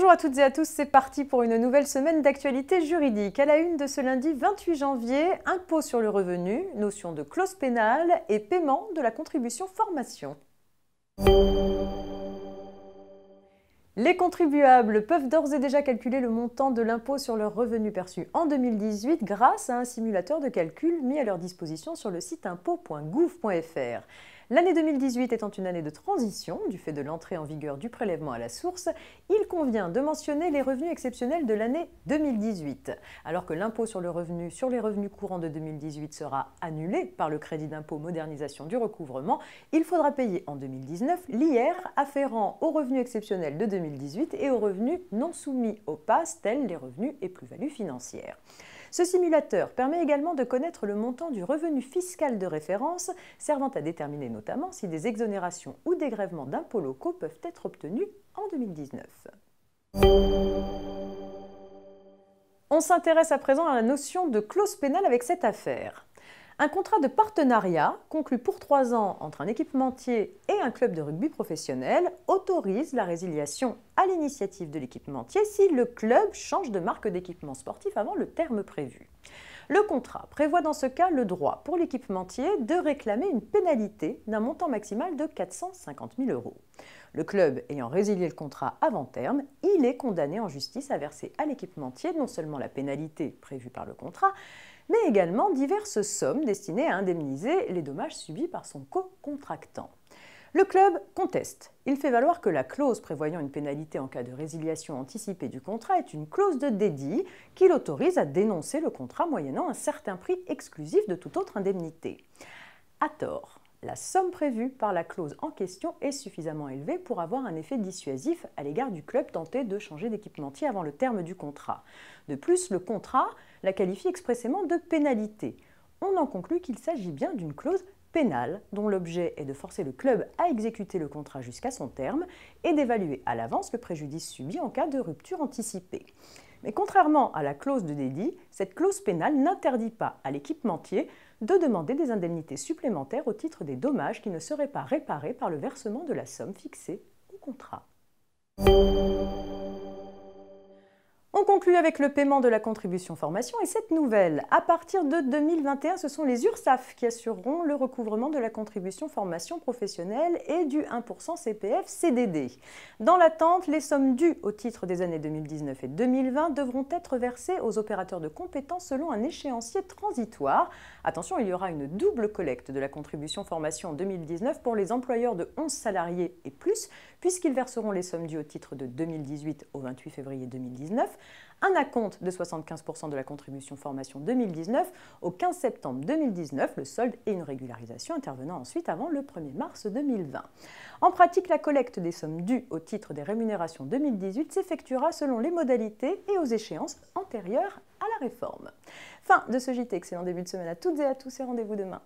Bonjour à toutes et à tous, c'est parti pour une nouvelle semaine d'actualité juridique. À la une de ce lundi 28 janvier, impôt sur le revenu, notion de clause pénale et paiement de la contribution formation. Les contribuables peuvent d'ores et déjà calculer le montant de l'impôt sur leurs revenus perçus en 2018 grâce à un simulateur de calcul mis à leur disposition sur le site impôt.gouv.fr. L'année 2018 étant une année de transition, du fait de l'entrée en vigueur du prélèvement à la source, il convient de mentionner les revenus exceptionnels de l'année 2018. Alors que l'impôt sur le revenu sur les revenus courants de 2018 sera annulé par le crédit d'impôt modernisation du recouvrement, il faudra payer en 2019 l'IR afférent aux revenus exceptionnels de 2018 et aux revenus non soumis au PAS, tels les revenus et plus-values financières. Ce simulateur permet également de connaître le montant du revenu fiscal de référence, servant à déterminer notamment si des exonérations ou dégrèvements d'impôts locaux peuvent être obtenus en 2019. On s'intéresse à présent à la notion de clause pénale avec cette affaire. Un contrat de partenariat conclu pour 3 ans entre un équipementier et un club de rugby professionnel autorise la résiliation à l'initiative de l'équipementier si le club change de marque d'équipement sportif avant le terme prévu. Le contrat prévoit dans ce cas le droit pour l'équipementier de réclamer une pénalité d'un montant maximal de 450 000 €. Le club ayant résilié le contrat avant terme, il est condamné en justice à verser à l'équipementier non seulement la pénalité prévue par le contrat, mais également diverses sommes destinées à indemniser les dommages subis par son co-contractant. Le club conteste. Il fait valoir que la clause prévoyant une pénalité en cas de résiliation anticipée du contrat est une clause de dédit qui l'autorise à dénoncer le contrat moyennant un certain prix exclusif de toute autre indemnité. À tort, la somme prévue par la clause en question est suffisamment élevée pour avoir un effet dissuasif à l'égard du club tenté de changer d'équipementier avant le terme du contrat. De plus, le contrat la qualifie expressément de pénalité. On en conclut qu'il s'agit bien d'une clause pénale dont l'objet est de forcer le club à exécuter le contrat jusqu'à son terme et d'évaluer à l'avance le préjudice subi en cas de rupture anticipée. Mais contrairement à la clause de dédit, cette clause pénale n'interdit pas à l'équipementier de demander des indemnités supplémentaires au titre des dommages qui ne seraient pas réparés par le versement de la somme fixée au contrat. On conclut avec le paiement de la contribution formation et cette nouvelle. À partir de 2021, ce sont les URSSAF qui assureront le recouvrement de la contribution formation professionnelle et du 1% CPF-CDD. Dans l'attente, les sommes dues au titre des années 2019 et 2020 devront être versées aux opérateurs de compétences selon un échéancier transitoire. Attention, il y aura une double collecte de la contribution formation en 2019 pour les employeurs de 11 salariés et plus, puisqu'ils verseront les sommes dues au titre de 2018 au 28 février 2019, un acompte de 75% de la contribution formation 2019 au 15 septembre 2019, le solde et une régularisation intervenant ensuite avant le 1er mars 2020. En pratique, la collecte des sommes dues au titre des rémunérations 2018 s'effectuera selon les modalités et aux échéances antérieures à la réforme. Fin de ce JT, excellent début de semaine à toutes et à tous et rendez-vous demain.